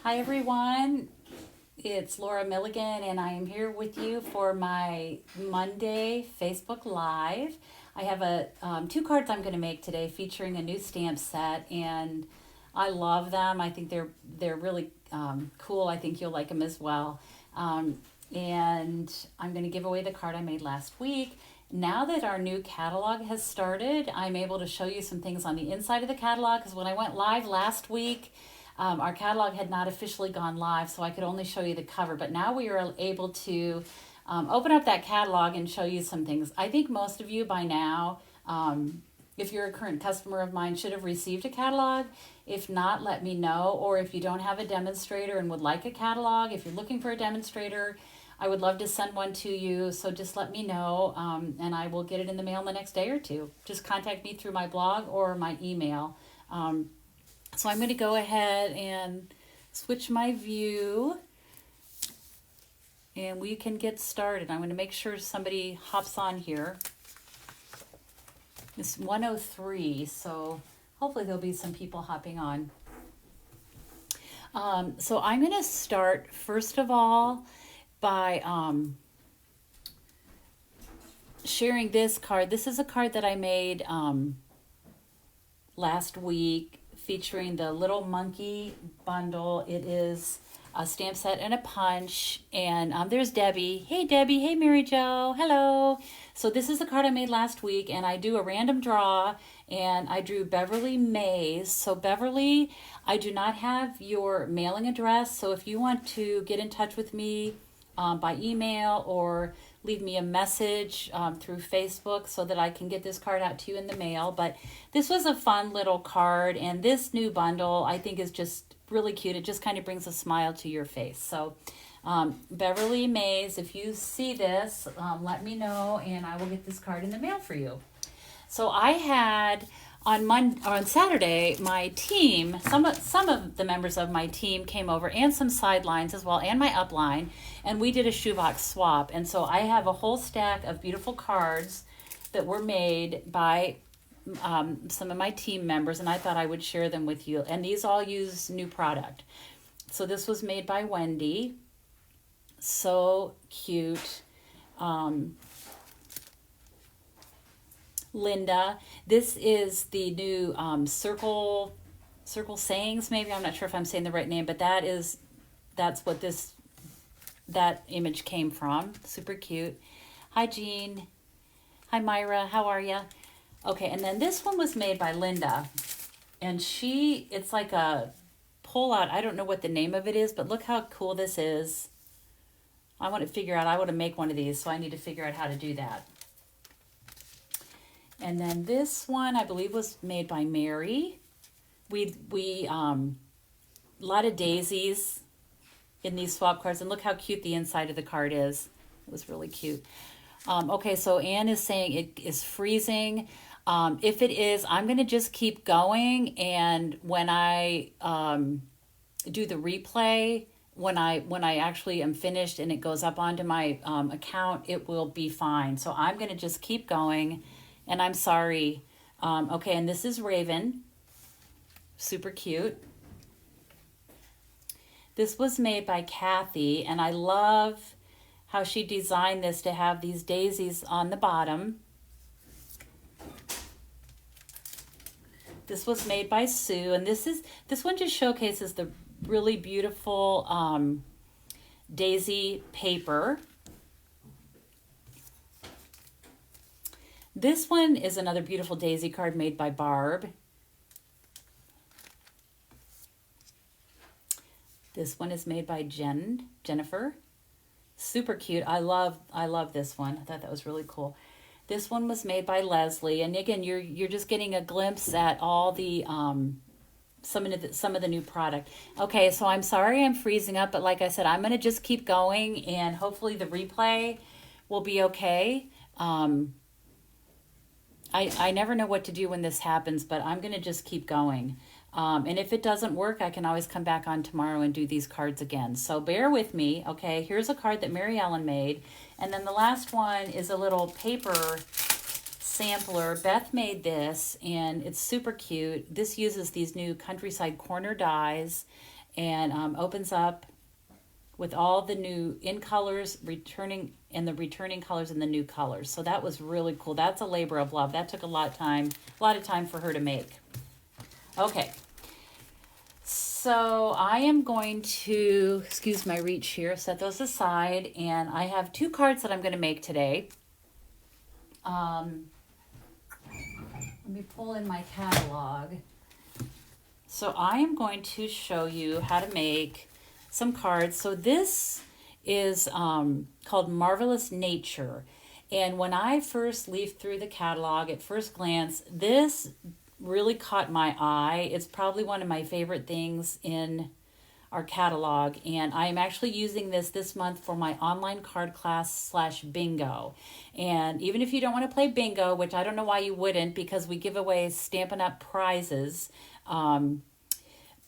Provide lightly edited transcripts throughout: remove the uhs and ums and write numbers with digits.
Hi everyone, it's Laura Milligan and I am here with you for my Monday Facebook Live. I have two cards I'm going to make today featuring a new stamp set, and I love them. I think they're really cool. I think you'll like them as well. And I'm going to give away the card I made last week. Now that our new catalog has started, I'm able to show you some things on the inside of the catalog, because when I went live last week, our catalog had not officially gone live, so I could only show you the cover. But now we are able to open up that catalog and show you some things. I think most of you by now, if you're a current customer of mine, should have received a catalog. If not, let me know. Or if you don't have a demonstrator and would like a catalog, if you're looking for a demonstrator, I would love to send one to you. So just let me know, and I will get it in the mail in the next day or two. Just contact me through my blog or my email. So I'm going to go ahead and switch my view, and we can get started. I'm going to make sure somebody hops on here. It's 1:03, so hopefully there'll be some people hopping on. So I'm going to start, first of all, by sharing this card. This is a card that I made last week, featuring the Little Monkey bundle. It is a stamp set and a punch. And there's Debbie. Hey, Debbie. Hey, Mary Jo. Hello. So this is the card I made last week, and I do a random draw, and I drew Beverly Mays. So Beverly, I do not have your mailing address. So if you want to get in touch with me by email or leave me a message through Facebook so that I can get this card out to you in the mail. But this was a fun little card, and this new bundle I think is just really cute. It just kind of brings a smile to your face. So Beverly Mays, if you see this, let me know and I will get this card in the mail for you. So I had on Saturday, my team, some of the members of my team came over, and some sidelines as well, and my upline, and we did a shoebox swap. And so I have a whole stack of beautiful cards that were made by some of my team members, and I thought I would share them with you. And these all use new product. So this was made by Wendy. So cute. Linda. This is the new circle sayings, maybe. I'm not sure if I'm saying the right name, but that's what that image came from. Super cute. Hi, Jean. Hi, Myra. How are you? Okay, and then this one was made by Linda, and it's like a pull out. I don't know what the name of it is, but look how cool this is. I want to make one of these, so I need to figure out how to do that. And then this one, I believe, was made by Mary. We a lot of daisies in these swap cards, and look how cute the inside of the card is. It was really cute. Okay, so Anne is saying it is freezing. If it is, I'm going to just keep going, and when I do the replay, when I actually am finished and it goes up onto my account, it will be fine. So I'm going to just keep going. And I'm sorry. Okay, and this is Raven. Super cute. This was made by Kathy, and I love how she designed this to have these daisies on the bottom. This was made by Sue, and this one just showcases the really beautiful daisy paper. This one is another beautiful daisy card made by Barb. This one is made by Jennifer. Super cute. I love this one. I thought that was really cool. This one was made by Leslie, and again, you're just getting a glimpse at all the some of the new product. Okay, so I'm sorry I'm freezing up, but like I said, I'm going to just keep going, and hopefully the replay will be okay. I never know what to do when this happens, but I'm going to just keep going. And if it doesn't work, I can always come back on tomorrow and do these cards again. So bear with me, okay? Here's a card that Mary Ellen made. And then the last one is a little paper sampler. Beth made this, and it's super cute. This uses these new Countryside Corner dies, and opens up with all the new in colors returning and the returning colors and the new colors. So that was really cool. That's a labor of love. That took a lot of time for her to make. Okay. So I am going to, excuse my reach here, set those aside, and I have 2 cards that I'm going to make today. Let me pull in my catalog. So I am going to show you how to make some cards. So this is called Marvelous Nature. And when I first leafed through the catalog at first glance, this really caught my eye. It's probably one of my favorite things in our catalog, and I am actually using this month for my online card class / bingo. And even if you don't want to play bingo, which I don't know why you wouldn't, because we give away Stampin' Up prizes,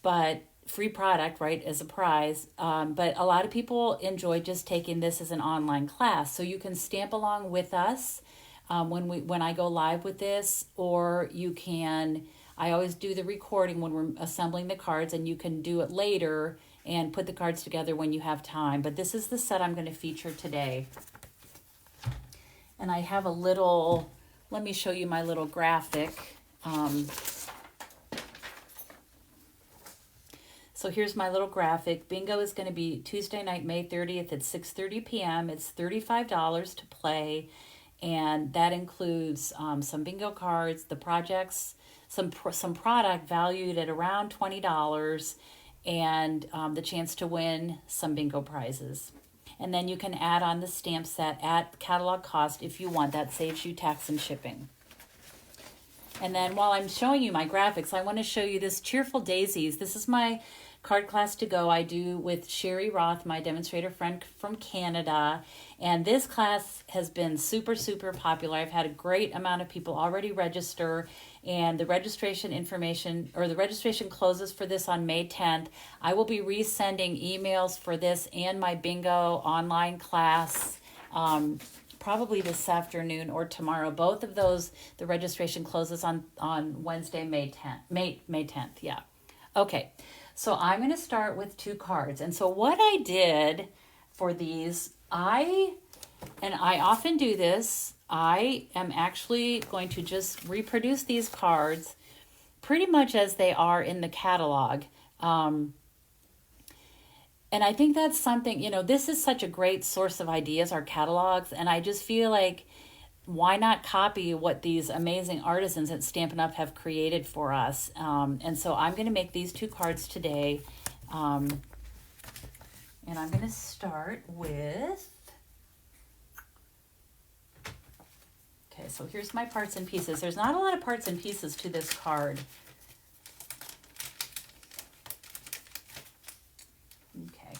but free product, right, as a prize. But a lot of people enjoy just taking this as an online class, so you can stamp along with us when I go live with this, or you can, I always do the recording when we're assembling the cards, and you can do it later and put the cards together when you have time. But this is the set I'm going to feature today. And I have a little, let me show you my little graphic. So here's my little graphic. Bingo is going to be Tuesday night, May 30th at 6:30 p.m. It's $35 to play. And that includes some bingo cards, the projects, some product valued at around $20, and the chance to win some bingo prizes. And then you can add on the stamp set at catalog cost if you want. That saves you tax and shipping. And then while I'm showing you my graphics, I want to show you this Cheerful Daisies. This is my card class to go I do with Sherry Roth, my demonstrator friend from Canada. And this class has been super, super popular. I've had a great amount of people already register, and the registration information, or the registration closes for this on May 10th. I will be resending emails for this and my bingo online class probably this afternoon or tomorrow. Both of those, the registration closes on Wednesday, May 10th, yeah. Okay, so I'm going to start with 2 cards. And so what I did for these, I often do this, I am actually going to just reproduce these cards pretty much as they are in the catalog. And I think that's something, this is such a great source of ideas, our catalogs, and I just feel like, why not copy what these amazing artisans at Stampin' Up! Have created for us? And so I'm going to make these 2 cards today. And I'm going to start with... Okay, so here's my parts and pieces. There's not a lot of parts and pieces to this card. Okay,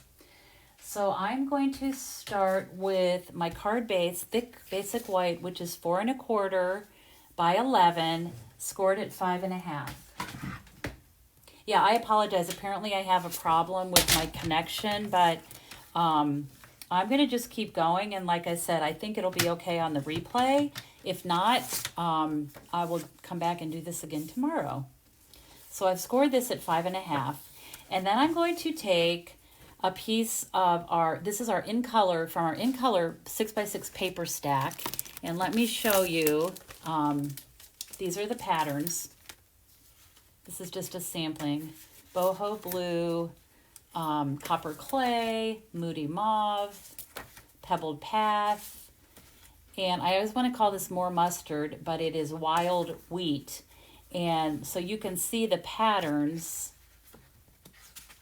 so I'm going to start with my card base, thick basic white, which is 4 1/4 by 11, scored at 5 1/2. Yeah, I apologize. Apparently I have a problem with my connection, but I'm going to just keep going. And like I said, I think it'll be okay on the replay. If not, I will come back and do this again tomorrow. So I've scored this at 5 1/2. And then I'm going to take a piece of this is our In Color, from our In Color 6x6 paper stack. And let me show you, these are the patterns. This is just a sampling. Boho Blue, Copper Clay, Moody Mauve, Pebbled Path, and I always want to call this More Mustard, but it is Wild Wheat. And so you can see the patterns.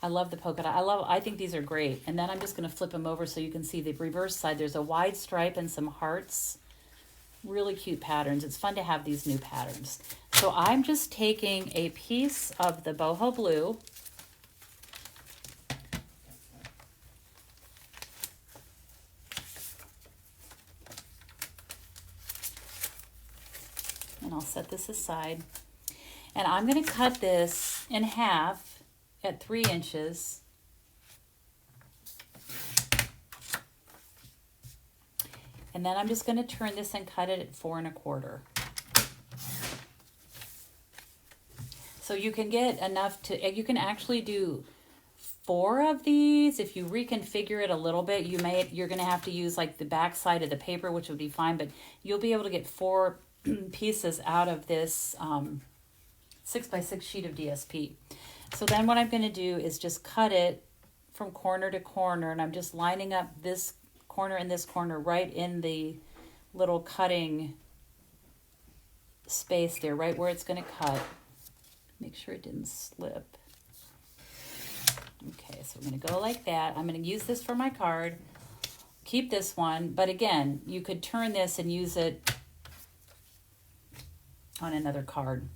I love the polka dot. I think these are great. And then I'm just going to flip them over so you can see the reverse side. There's a wide stripe and some hearts. Really cute patterns. It's fun to have these new patterns. So I'm just taking a piece of the Boho Blue. And I'll set this aside. And I'm going to cut this in half at 3 inches. And then I'm just going to turn this and cut it at 4 1/4. So you can get enough you can actually do 4 of these. If you reconfigure it a little bit, you're going to have to use like the back side of the paper, which would be fine, but you'll be able to get 4 pieces out of this 6x6 sheet of DSP. So then what I'm going to do is just cut it from corner to corner, and I'm just lining up this corner and this corner right in the little cutting space there, right where it's going to cut. Make sure it didn't slip. Okay, so I'm going to go like that. I'm going to use this for my card. Keep this one, but again, you could turn this and use it on another card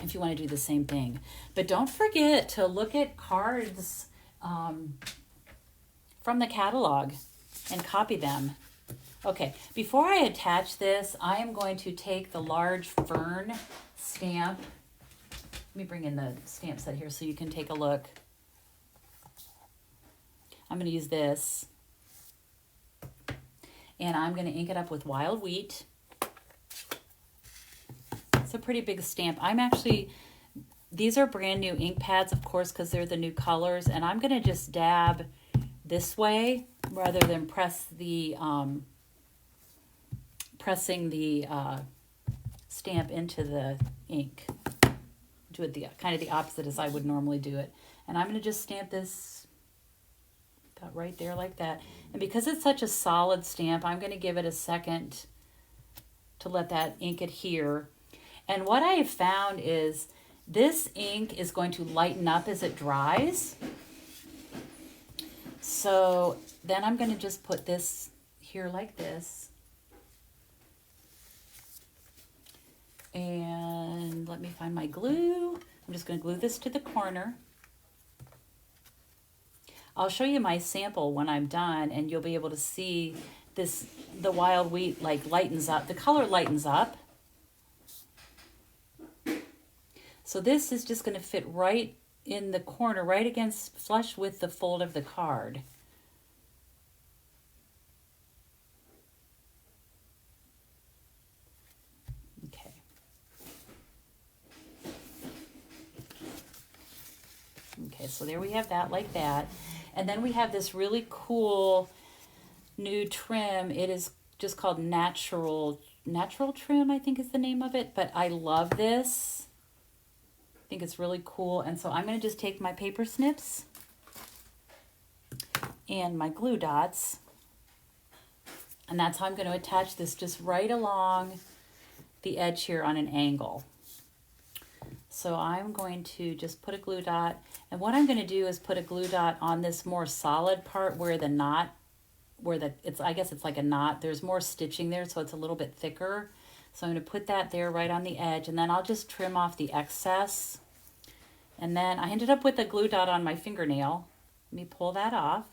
if you want to do the same thing. But don't forget to look at cards from the catalog and copy them. Okay, before I attach this, I am going to take the large fern stamp. Let me bring in the stamp set here so you can take a look. I'm going to use this, and I'm going to ink it up with wild wheat. It's a pretty big stamp. These are brand new ink pads, of course, because they're the new colors, and I'm going to just dab this way rather than pressing the stamp into the ink. Do it kind of the opposite as I would normally do it. And I'm going to just stamp this about right there like that. And because it's such a solid stamp, I'm going to give it a second to let that ink adhere. And what I have found is this ink is going to lighten up as it dries. So then I'm going to just put this here like this. And let me find my glue. I'm just going to glue this to the corner. I'll show you my sample when I'm done, and you'll be able to see this, the wild wheat like lightens up. The color lightens up. So this is just going to fit right in the corner, right against, flush with the fold of the card. Okay. Okay, so there we have that like that. And then we have this really cool new trim. It is just called Natural Trim, I think is the name of it. But I love this. I think it's really cool. And so I'm going to just take my paper snips and my glue dots. And that's how I'm going to attach this just right along the edge here on an angle. So I'm going to just put a glue dot. And what I'm going to do is put a glue dot on this more solid part where the knot, I guess it's like a knot. There's more stitching there, so it's a little bit thicker. So I'm going to put that there right on the edge, and then I'll just trim off the excess. And then I ended up with a glue dot on my fingernail. Let me pull that off.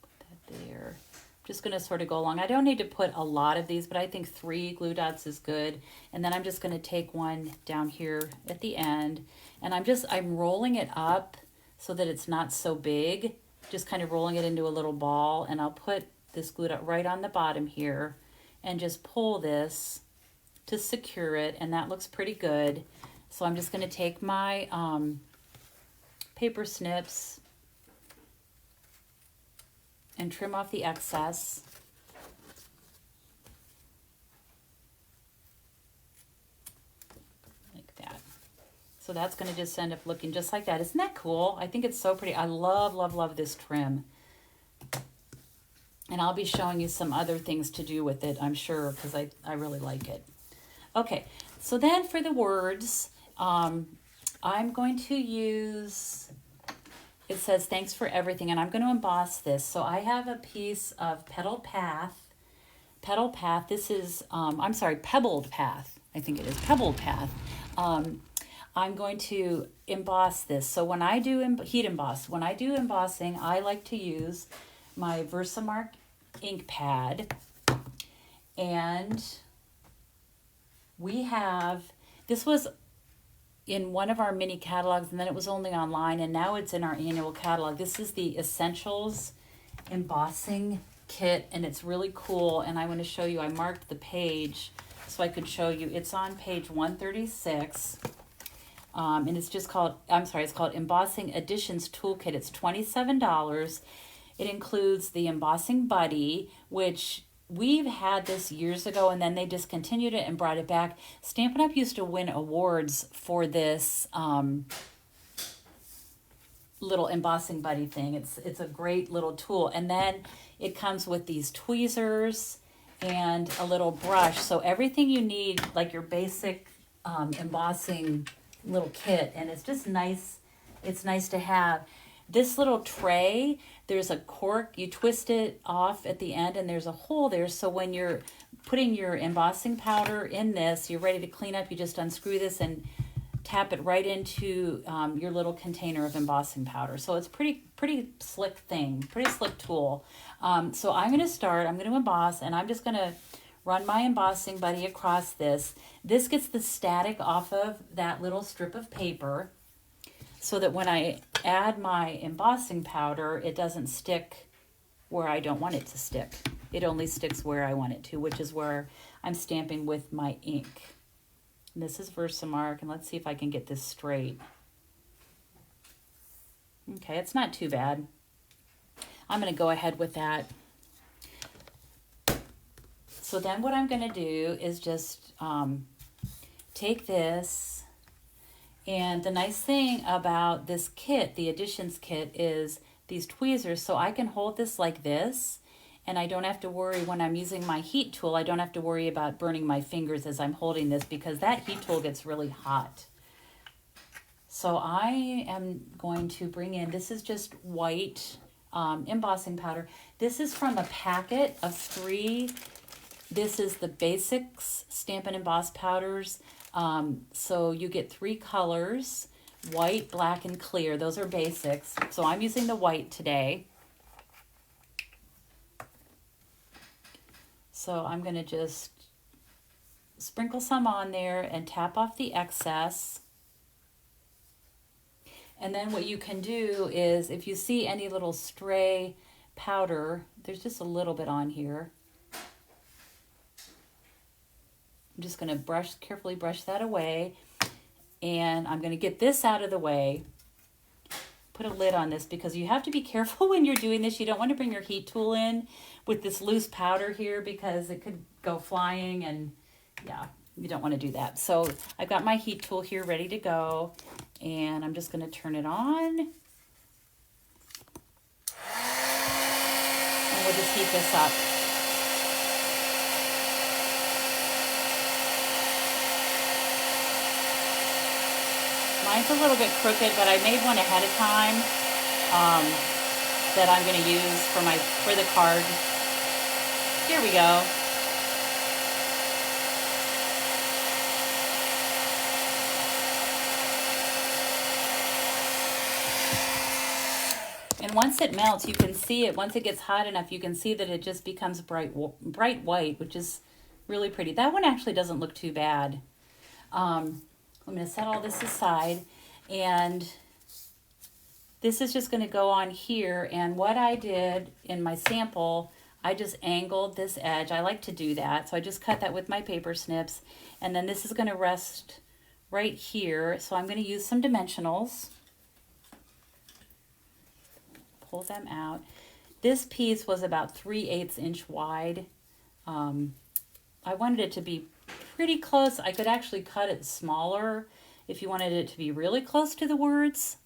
Put that there. I'm just going to sort of go along. I don't need to put a lot of these, but I think 3 glue dots is good. And then I'm just going to take one down here at the end, and I'm rolling it up so that it's not so big. Just kind of rolling it into a little ball, and I'll put this glue dot right on the bottom here and just pull this to secure it, and that looks pretty good. So I'm just going to take my paper snips and trim off the excess. Like that. So that's going to just end up looking just like that. Isn't that cool? I think it's so pretty. I love, love, love this trim. And I'll be showing you some other things to do with it, I'm sure, because I really like it. Okay, so then for the words, I'm going to use, it says, thanks for everything, and I'm going to emboss this. So I have a piece of Petal Path. This is, I'm sorry, Pebbled Path. I think it is Pebbled Path. I'm going to emboss this. So when I do heat emboss, when I do embossing, I like to use my Versamark ink pad, and we have, this was in one of our mini catalogs, and then it was only online, and now it's in our annual catalog. This is the Essentials embossing kit, and it's really cool, and I want to show you, I marked the page so I could show you. It's on page 136. And it's just called, it's called Embossing Additions Toolkit. It's $27. It includes the Embossing Buddy, which we've had this years ago, and then they discontinued it and brought it back. Stampin' Up! Used to win awards for this little Embossing Buddy thing. It's a great little tool. And then it comes with these tweezers and a little brush. So everything you need, like your basic embossing little kit, and it's just nice. It's nice to have. This little tray, there's a cork, you twist it off at the end and there's a hole there, so when you're putting your embossing powder in this, you're ready to clean up, you just unscrew this and tap it right into your little container of embossing powder. So it's pretty slick thing, pretty slick tool. So I'm going to emboss, and I'm just going to run my Embossing Buddy across this. This gets the static off of that little strip of paper, so that when I add my embossing powder, it doesn't stick where I don't want it to stick. It only sticks where I want it to, which is where I'm stamping with my ink. And this is Versamark, and let's see if I can get this straight. Okay, it's not too bad. I'm going to go ahead with that. So then what I'm going to do is just take this. And the nice thing about this kit, the Additions kit, is these tweezers. So I can hold this like this, and I don't have to worry when I'm using my heat tool. I don't have to worry about burning my fingers as I'm holding this, because that heat tool gets really hot. So I am going to bring in, this is just white embossing powder. This is from a packet of 3. This is the Basics Stampin' Emboss powders. So you get 3 colors, white, black, and clear. Those are basics. So I'm using the white today. So I'm going to just sprinkle some on there and tap off the excess. And then what you can do is, if you see any little stray powder, there's just a little bit on here. I'm just going to carefully brush that away, and I'm going to get this out of the way. Put a lid on this, because you have to be careful when you're doing this. You don't want to bring your heat tool in with this loose powder here, because it could go flying, and yeah, you don't want to do that. So I've got my heat tool here ready to go, and I'm just going to turn it on. And we'll just heat this up. Mine's a little bit crooked, but I made one ahead of time that I'm going to use for the card. Here we go. And once it melts, you can see it. Once it gets hot enough, you can see that it just becomes bright white, which is really pretty. That one actually doesn't look too bad. I'm going to set all this aside, and this is just going to go on here. And what I did in my sample, I just angled this edge. I like to do that, so I just cut that with my paper snips, and then this is going to rest right here. So I'm going to use some dimensionals. Pull them out. This piece was about 3/8 inch wide. I wanted it to be pretty close. I could actually cut it smaller if you wanted it to be really close to the words.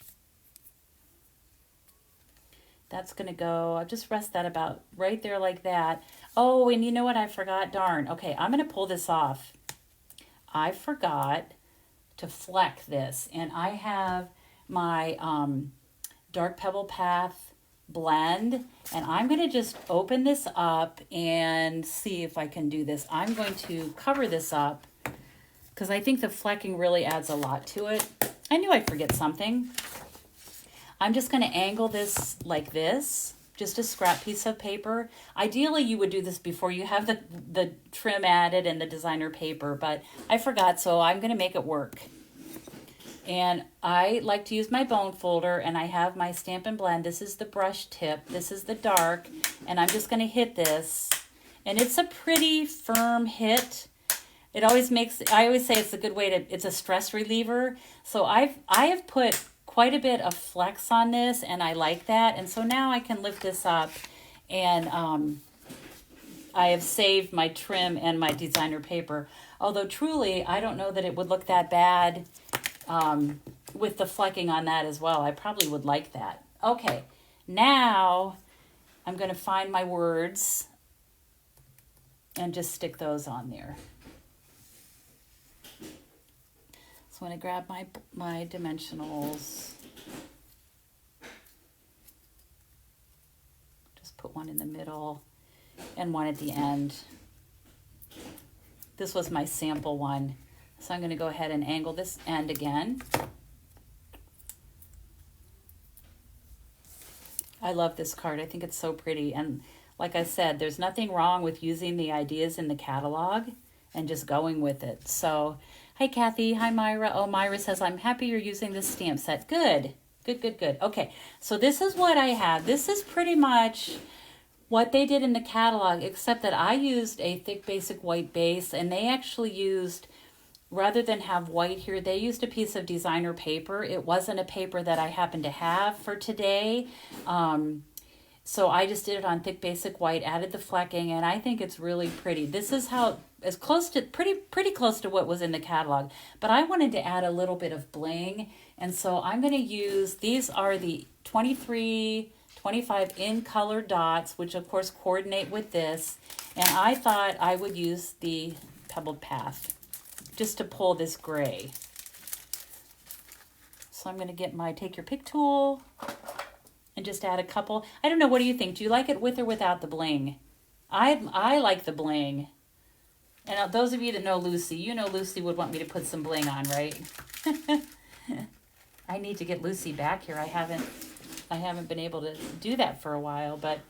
That's going to go, I'll just rest that about right there like that. Oh, and you know what I forgot? Darn. Okay, I'm going to pull this off. I forgot to fleck this, and I have my Dark Pebble Path blend, and I'm going to just open this up and see if I can do this. I'm going to cover this up because I think the flecking really adds a lot to it. I knew I'd forget something. I'm just going to angle this like this, just a scrap piece of paper. Ideally, you would do this before you have the trim added and the designer paper, but I forgot, so I'm going to make it work. And I like to use my bone folder, and I have my Stampin' Blend. This is the brush tip. This is the dark, and I'm just going to hit this. And it's a pretty firm hit. It always makes, I always say it's a good way to, it's a stress reliever. So I have put quite a bit of flex on this, and I like that. And so now I can lift this up, and I have saved my trim and my designer paper. Although truly, I don't know that it would look that bad with the flecking on that as well. I probably would like that. Okay, now I'm going to find my words and just stick those on there. So I'm going to grab my dimensionals. Just put one in the middle and one at the end. This was my sample one. So I'm going to go ahead and angle this end again. I love this card. I think it's so pretty. And like I said, there's nothing wrong with using the ideas in the catalog and just going with it. So, hi Kathy. Hi Myra. Oh, Myra says, I'm happy you're using this stamp set. Good. Good, good, good. Okay, so this is what I have. This is pretty much what they did in the catalog, except that I used a thick basic white base, and they actually used, rather than have white here, they used a piece of designer paper. It wasn't a paper that I happened to have for today. So I just did it on thick basic white, added the flecking, and I think it's really pretty. This is how, as close to, pretty close to what was in the catalog. But I wanted to add a little bit of bling, and so I'm going to use, these are the 23, 25 in color dots, which of course coordinate with this. And I thought I would use the Pebbled Path just to pull this gray. So I'm going to get my Take Your Pick tool and just add a couple. I don't know, what do you think? Do you like it with or without the bling? I like the bling. And those of you that know Lucy, you know Lucy would want me to put some bling on, right? I need to get Lucy back here. I haven't been able to do that for a while, but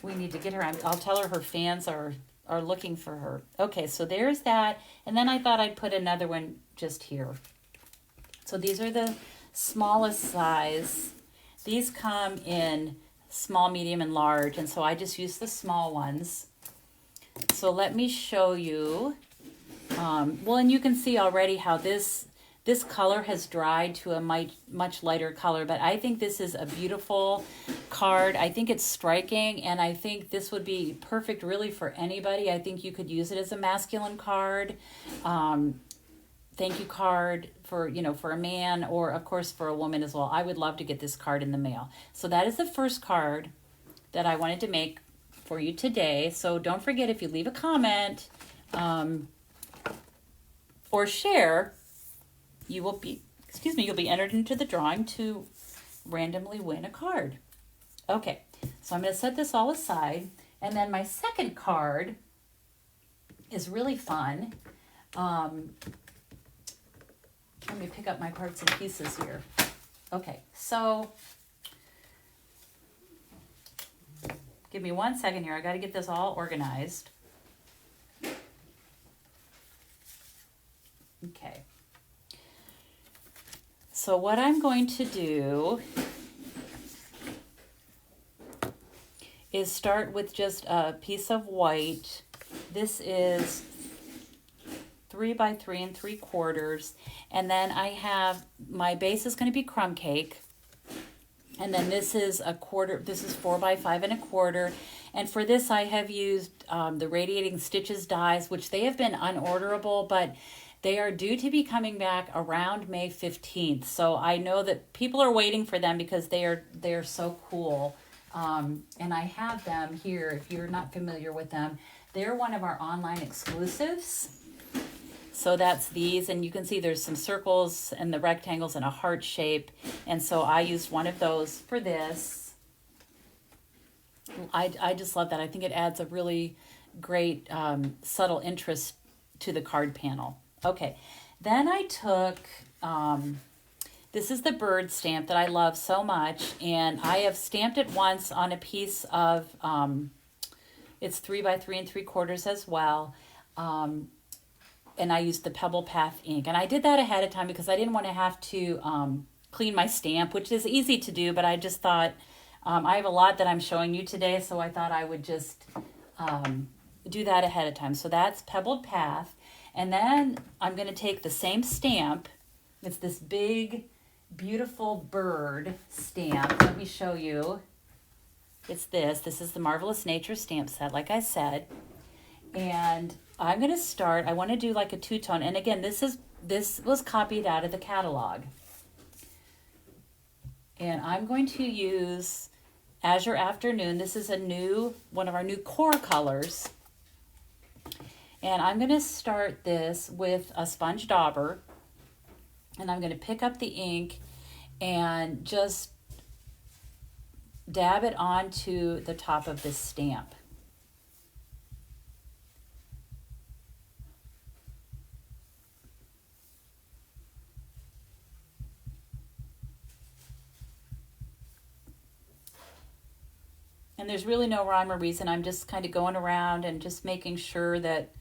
we need to get her. I'll tell her fans are looking for her. Okay, so there's that. And then I thought I'd put another one just here. So these are the smallest size. These come in small, medium, and large, and so I just use the small ones. So let me show you. Well, and you can see already how this color has dried to a much lighter color, but I think this is a beautiful card. I think it's striking, and I think this would be perfect really for anybody. I think you could use it as a masculine card, thank you card for, for a man, or of course for a woman as well. I would love to get this card in the mail. So that is the first card that I wanted to make for you today. So don't forget, if you leave a comment or share, you'll be entered into the drawing to randomly win a card. Okay, so I'm going to set this all aside. And then my second card is really fun. Let me pick up my parts and pieces here. Okay, so give me 1 second here. I got to get this all organized. Okay. So what I'm going to do is start with just a piece of white. This is 3 by 3 3/4, and then I have, my base is going to be crumb cake, and then this is a quarter. This is 4 by 5 1/4, and for this I have used the Radiating Stitches dies, which they have been unorderable, but they are due to be coming back around May 15th. So I know that people are waiting for them because they are so cool. And I have them here. If you're not familiar with them, they're one of our online exclusives. So that's these, and you can see there's some circles and the rectangles and a heart shape. And so I used one of those for this. I just love that. I think it adds a really great subtle interest to the card panel. Okay, then I took, this is the bird stamp that I love so much, and I have stamped it once on a piece of, it's 3 by 3 3/4 as well, and I used the Pebble Path ink, and I did that ahead of time because I didn't want to have to clean my stamp, which is easy to do, but I just thought, I have a lot that I'm showing you today, so I thought I would just do that ahead of time. So that's Pebbled Path. And then I'm going to take the same stamp. It's this big, beautiful bird stamp. Let me show you. It's this. This is the Marvelous Nature stamp set, like I said. And I'm going to start, I want to do like a two-tone. And again, this was copied out of the catalog. And I'm going to use Azure Afternoon. This is one of our new core colors. And I'm going to start this with a sponge dauber. And I'm going to pick up the ink and just dab it onto the top of this stamp. And there's really no rhyme or reason. I'm just kind of going around and just making sure that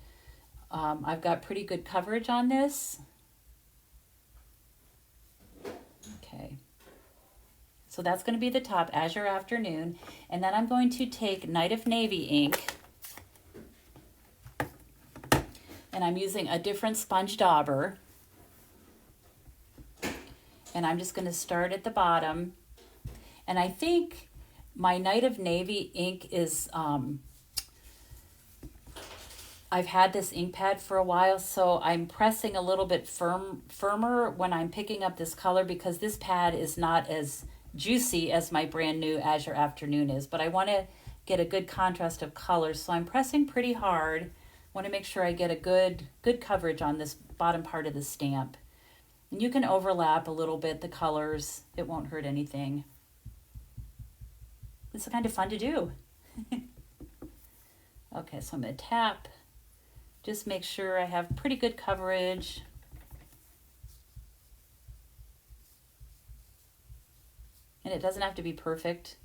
I've got pretty good coverage on this. Okay. So that's going to be the top, Azure Afternoon. And then I'm going to take Night of Navy ink. And I'm using a different sponge dauber. And I'm just going to start at the bottom. And I think my Night of Navy ink is, I've had this ink pad for a while, so I'm pressing a little bit firmer when I'm picking up this color because this pad is not as juicy as my brand new Azure Afternoon is, but I want to get a good contrast of colors, so I'm pressing pretty hard. I want to make sure I get a good coverage on this bottom part of the stamp. And you can overlap a little bit the colors. It won't hurt anything. It's kind of fun to do. Okay, so I'm going to tap. Just make sure I have pretty good coverage. And it doesn't have to be perfect.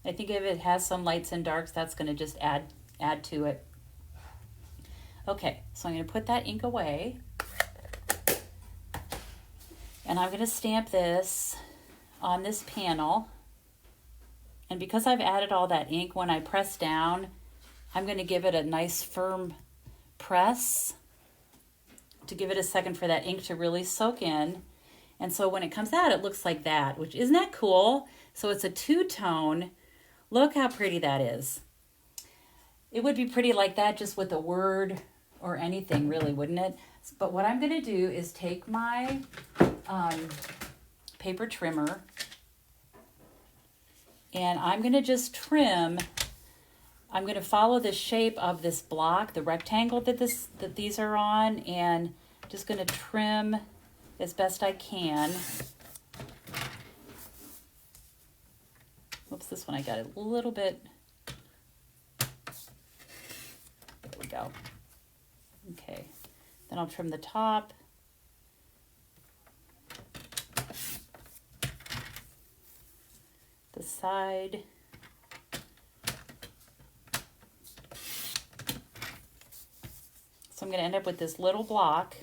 I think if it has some lights and darks, that's going to just add to it. Okay, so I'm going to put that ink away. And I'm going to stamp this on this panel. And because I've added all that ink, when I press down, I'm going to give it a nice firm press to give it a second for that ink to really soak in. And so when it comes out, it looks like that, which isn't that cool? So it's a two-tone. Look how pretty that is. It would be pretty like that just with a word or anything, really, wouldn't it? But what I'm going to do is take my paper trimmer and I'm going to just trim. I'm going to follow the shape of this block, the rectangle that these are on, and just going to trim as best I can. Whoops, this one I got a little bit. There we go. Okay, then I'll trim the top. The side. So I'm going to end up with this little block.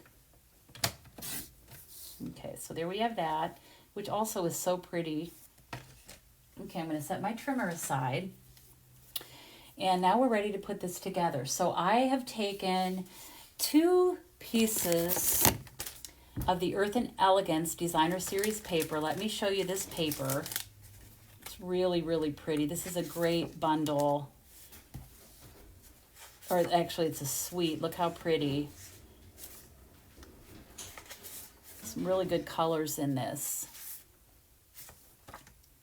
Okay, so there we have that, which also is so pretty. Okay, I'm going to set my trimmer aside. And now we're ready to put this together. So I have taken 2 pieces of the Earth and Elegance Designer Series paper. Let me show you this paper. It's really, really pretty. This is a great bundle. Or actually, it's a suite. Look how pretty. Some really good colors in this.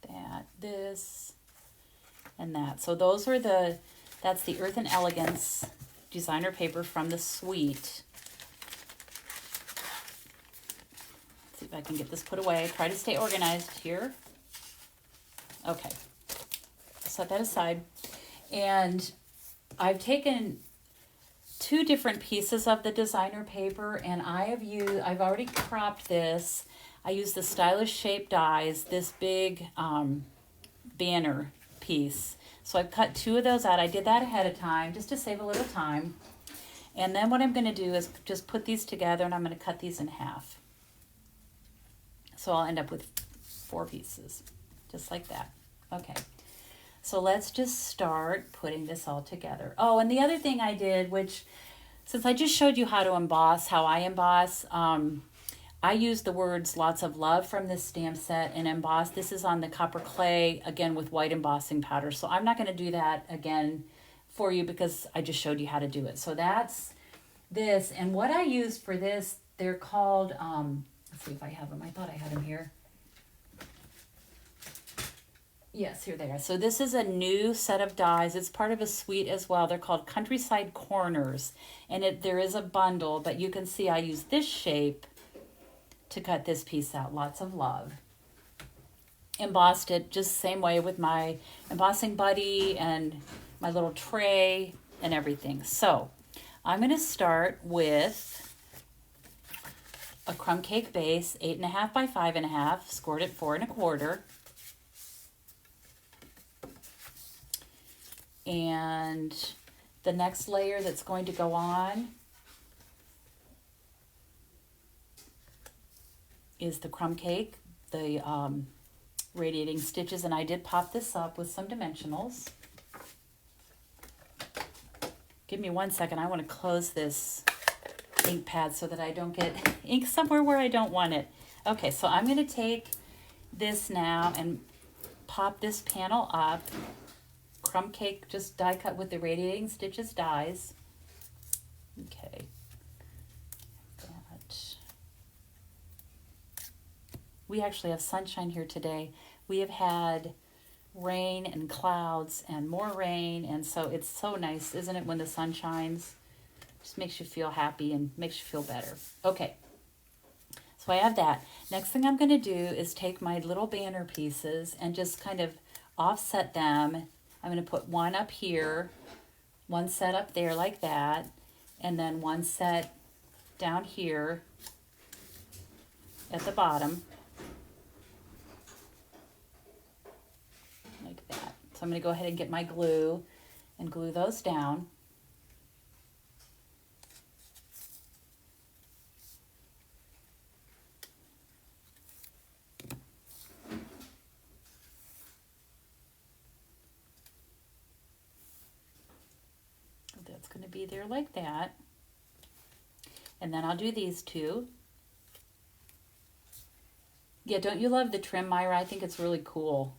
That, this, and that. So those are that's the Earth and Elegance designer paper from the suite. Let's see if I can get this put away. Try to stay organized here. Okay. Set that aside. And I've taken 2 different pieces of the designer paper, and I've already cropped this. I used the Stylish Shape dies, this big banner piece. So I've cut 2 of those out. I did that ahead of time just to save a little time. And then what I'm going to do is just put these together, and I'm going to cut these in half. So I'll end up with 4 pieces, just like that. Okay. So let's just start putting this all together. Oh, and the other thing I did, which since I just showed you how to emboss, how I emboss, I used the words lots of love from this stamp set and emboss. This is on the copper clay, again with white embossing powder. So I'm not going to do that again for you because I just showed you how to do it. So that's this. And what I used for this, they're called, let's see if I have them. I thought I had them here. Yes, here they are. So this is a new set of dies. It's part of a suite as well. They're called Countryside Corners. And there is a bundle, but you can see I use this shape to cut this piece out. Lots of love. Embossed it just same way with my embossing buddy and my little tray and everything. So I'm going to start with a crumb cake base, 8.5 by 5.5, scored at 4 1/4. And the next layer that's going to go on is the crumb cake, the radiating stitches, and I did pop this up with some dimensionals. Give me 1 second. I want to close this ink pad so that I don't get ink somewhere where I don't want it. Okay, so I'm going to take this now and pop this panel up. Crumb cake, just die cut with the radiating stitches dies. Okay. We actually have sunshine here today. We have had rain and clouds and more rain, and so it's so nice, isn't it, when the sun shines? Just makes you feel happy and makes you feel better. Okay, so I have that. Next thing I'm going to do is take my little banner pieces and just kind of offset them. I'm going to put one up here, one set up there like that, and then one set down here at the bottom. Like that. So I'm going to go ahead and get my glue and glue those down. That's going to be there like that. And then I'll do these two. Yeah, don't you love the trim, Myra? I think it's really cool.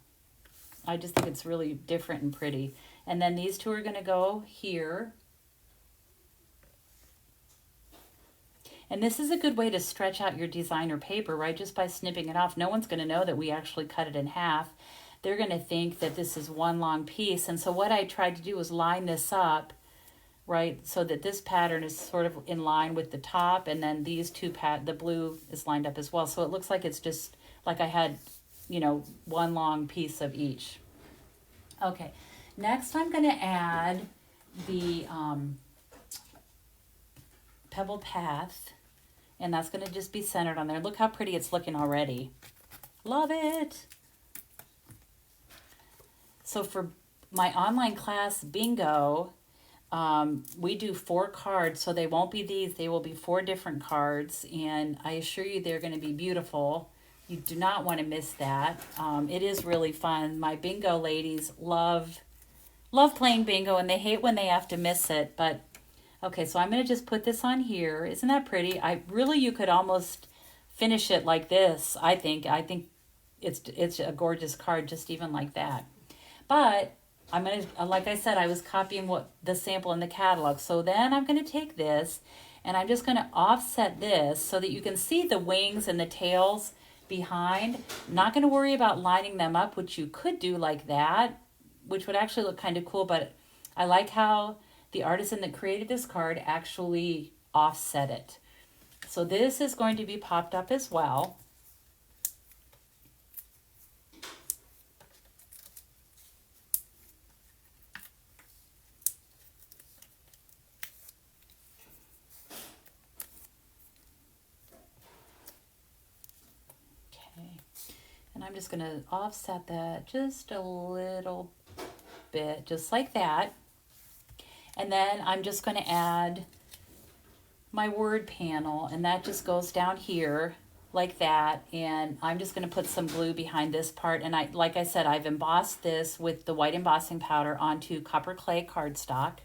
I just think it's really different and pretty. And then these two are going to go here. And this is a good way to stretch out your designer paper, right? Just by snipping it off. No one's going to know that we actually cut it in half. They're going to think that this is one long piece. And so what I tried to do was line this up, right? So that this pattern is sort of in line with the top, and then these two, the blue is lined up as well. So it looks like it's just like I had, you know, one long piece of each. Okay, next I'm going to add the Pebble Path, and that's going to just be centered on there. Look how pretty it's looking already. Love it. So for my online class bingo, we do 4 cards, so they won't be these. They will be 4 different cards, and I assure you they're going to be beautiful. You do not want to miss that. It is really fun. My bingo ladies love playing bingo, and they hate when they have to miss it. But okay, so I'm going to just put this on here. Isn't that pretty? You could almost finish it like this. I think it's a gorgeous card, just even like that. But I'm going to, like I said, I was copying the sample in the catalog. So then I'm going to take this and I'm just going to offset this so that you can see the wings and the tails behind. I'm not going to worry about lining them up, which you could do like that, which would actually look kind of cool. But I like how the artisan that created this card actually offset it. So this is going to be popped up as well. And I'm just going to offset that just a little bit, just like that. And then I'm just going to add my word panel, and that just goes down here. like that. And I'm just going to put some glue behind this part. And like I said, I've embossed this with the white embossing powder onto copper clay cardstock.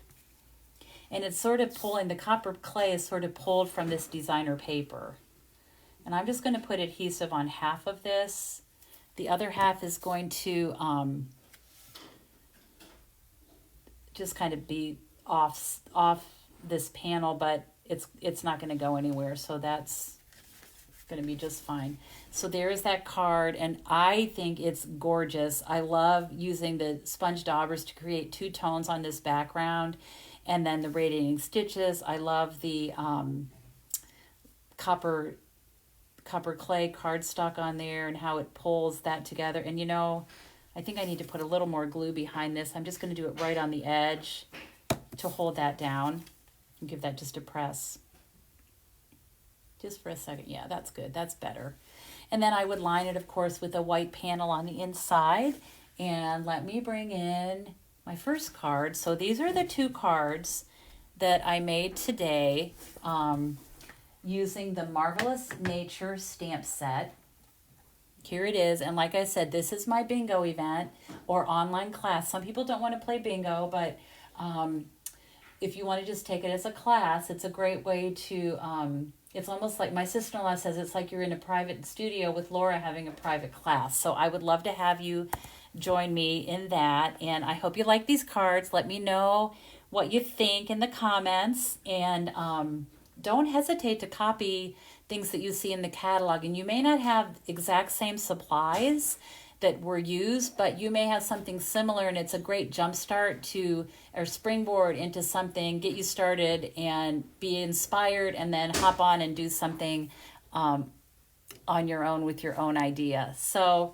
And it's sort of pulling, the copper clay is sort of pulled from this designer paper. And I'm just going to put adhesive on half of this. The other half is going to just kind of be off this panel, but it's not going to go anywhere. So that's going to be just fine. So there's that card, and I think it's gorgeous. I love using the sponge daubers to create two tones on this background, and then the radiating stitches. I love the copper clay cardstock on there and how it pulls that together. And you know, I think I need to put a little more glue behind this. I'm just going to do it right on the edge to hold that down and give that just a press. Just for a second. Yeah, that's good. That's better. And then I would line it, of course, with a white panel on the inside. And let me bring in my first card. So these are the two cards that I made today using the Marvelous Nature stamp set. Here it is. And like I said, this is my bingo event or online class. Some people don't want to play bingo, but if you want to just take it as a class, it's a great way to... it's almost like my sister-in-law says, it's like you're in a private studio with Laura having a private class. So I would love to have you join me in that. And I hope you like these cards. Let me know what you think in the comments. And don't hesitate to copy things that you see in the catalog. And you may not have exact same supplies that were used, but you may have something similar, and it's a great jump start to, or springboard into something, get you started and be inspired, and then hop on and do something on your own with your own idea. So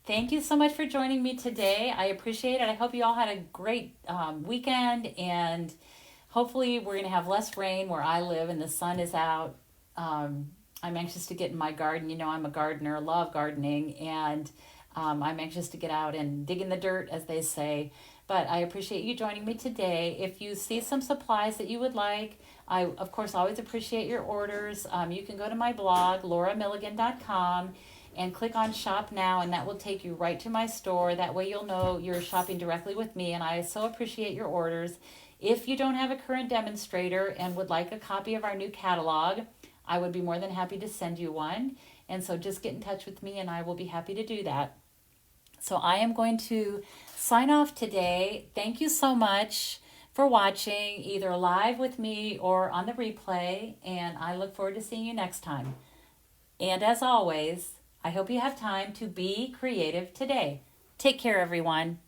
thank you so much for joining me today. I appreciate it. I hope you all had a great weekend, and hopefully we're going to have less rain where I live and the sun is out. I'm anxious to get in my garden. You know, I'm a gardener, love gardening, and I'm anxious to get out and dig in the dirt, as they say. But I appreciate you joining me today. If you see some supplies that you would like, I, of course, always appreciate your orders. You can go to my blog, lauramilligan.com, and click on Shop Now, and that will take you right to my store. That way you'll know you're shopping directly with me, and I so appreciate your orders. If you don't have a current demonstrator and would like a copy of our new catalog, I would be more than happy to send you one. And so just get in touch with me, and I will be happy to do that. So I am going to sign off today. Thank you so much for watching, either live with me or on the replay, and I look forward to seeing you next time. And as always, I hope you have time to be creative today. Take care, everyone.